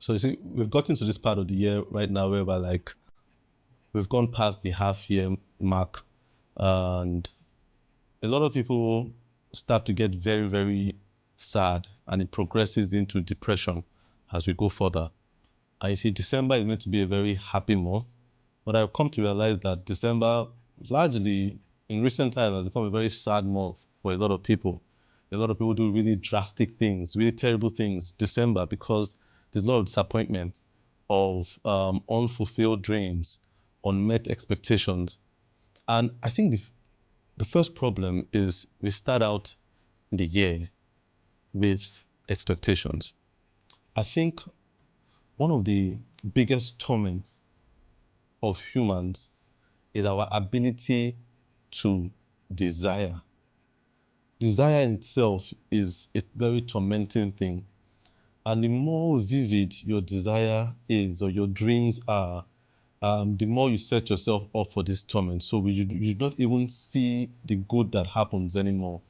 So you see, we've gotten to this part of the year right now where we've gone past the half year mark, and a lot of people start to get very, very sad, and it progresses into depression as we go further. And you see, December is meant to be a very happy month, but I've come to realize that December, largely in recent times, has become a very sad month for a lot of people. A lot of people do really drastic things, really terrible things December, because there's a lot of disappointment, of unfulfilled dreams, unmet expectations. And I think the first problem is we start out the year with expectations. I think one of the biggest torments of humans is our ability to desire. Desire in itself is a very tormenting thing. And the more vivid your desire is or your dreams are, the more you set yourself up for this torment. So you don't even see the good that happens anymore.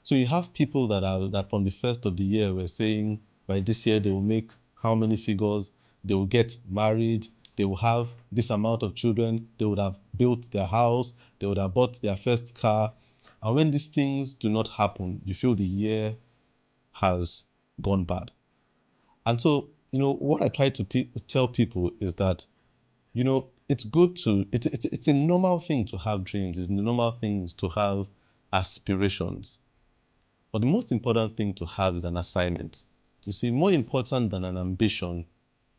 So you have people that from the first of the year were saying by this year they will make how many figures, they will get married, they will have this amount of children, they would have built their house, they would have bought their first car. And when these things do not happen, you feel the year has gone bad. And so, what I try to tell people is that, it's good to, it's a normal thing to have dreams. It's a normal thing to have aspirations. But the most important thing to have is an assignment. You see, more important than an ambition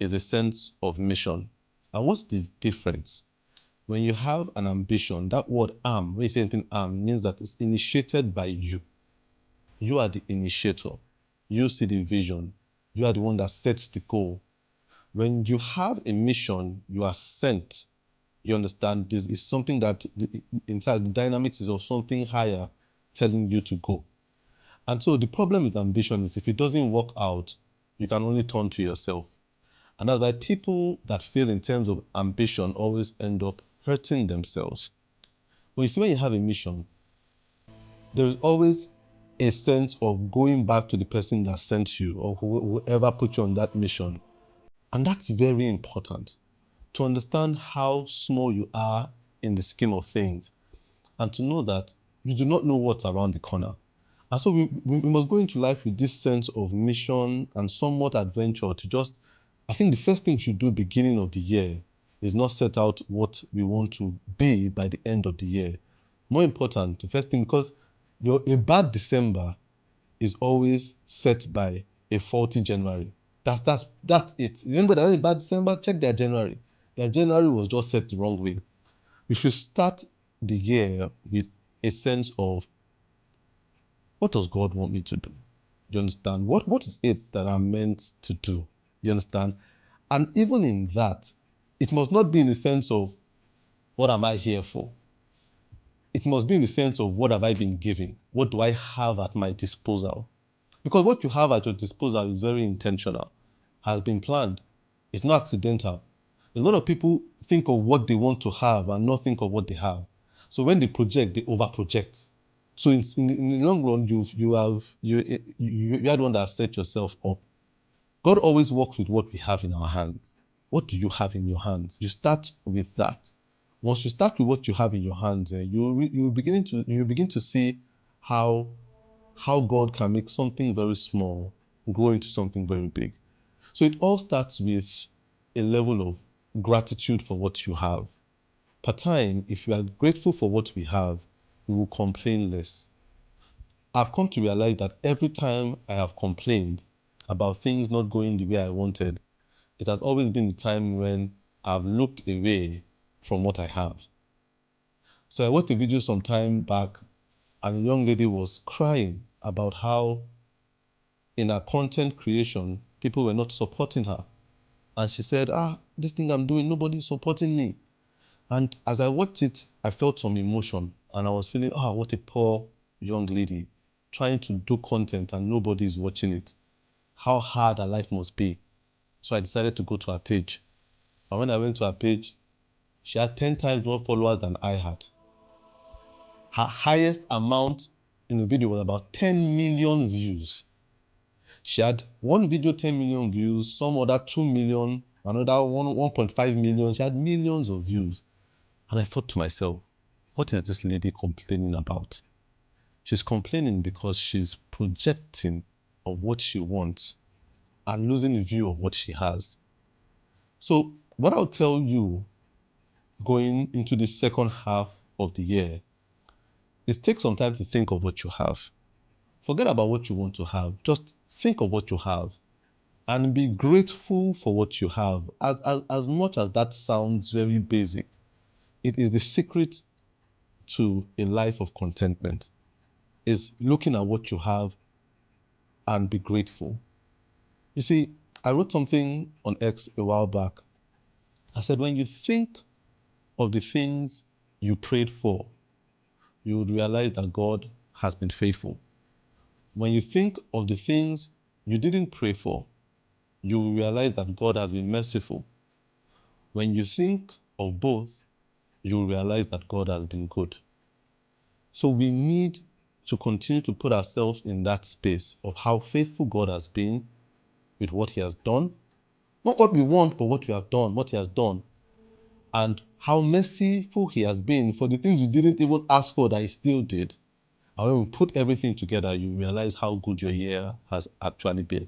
is a sense of mission. And what's the difference? When you have an ambition, that word when you say anything means that it's initiated by you. You are the initiator. You see the vision. You are the one that sets the goal. When you have a mission, you are sent. You understand? This is something that, in fact, the dynamics is of something higher telling you to go. And so the problem with ambition is if it doesn't work out, you can only turn to yourself. And that's why people that fail in terms of ambition always end up hurting themselves. But you see, when you have a mission, there is always a sense of going back to the person that sent you or whoever put you on that mission. And that's very important to understand how small you are in the scheme of things and to know that you do not know what's around the corner. And so we must go into life with this sense of mission and somewhat adventure to just, I think the first thing we should do beginning of the year is not set out what we want to be by the end of the year. More important, the first thing, because a bad December is always set by a faulty January. That's it. Remember that a bad December, check their January. Their January was just set the wrong way. We should start the year with a sense of, what does God want me to do? You understand? What is it that I'm meant to do? You understand? And even in that, it must not be in the sense of, what am I here for? It must be in the sense of, what have I been given? What do I have at my disposal? Because what you have at your disposal is very intentional, has been planned. It's not accidental. A lot of people think of what they want to have and not think of what they have. So when they project, they over-project. So in the long run, you are the one that set yourself up. God always works with what we have in our hands. What do you have in your hands? You start with that. Once you start with what you have in your hands, you begin to see how God can make something very small grow into something very big. So it all starts with a level of gratitude for what you have. Per time, if you are grateful for what we have, we will complain less. I've come to realize that every time I have complained about things not going the way I wanted, it has always been the time when I've looked away from what I have. So I watched a video some time back, and a young lady was crying about how in her content creation, people were not supporting her. And she said, this thing I'm doing, nobody's supporting me. And as I watched it, I felt some emotion, and I was feeling, what a poor young lady trying to do content and nobody is watching it. How hard her life must be. So I decided to go to her page. And when I went to her page, she had 10 times more followers than I had. Her highest amount in the video was about 10 million views. She had one video 10 million views, some other 2 million, another 1.5 million. She had millions of views. And I thought to myself, what is this lady complaining about? She's complaining because she's projecting of what she wants and losing view of what she has. So what I'll tell you going into the second half of the year is take some time to think of what you have. Forget about what you want to have. Just think of what you have and be grateful for what you have. As much as that sounds very basic, it is the secret to a life of contentment, is looking at what you have and be grateful. You see, I wrote something on X a while back. I said, when you think of the things you prayed for, you would realize that God has been faithful. When you think of the things you didn't pray for, you will realize that God has been merciful. When you think of both, you will realize that God has been good. So we need to continue to put ourselves in that space of how faithful God has been with what he has done. Not what we want, but what we have done, what he has done. And how merciful he has been for the things we didn't even ask for that he still did. And when we put everything together, you realize how good your year has actually been.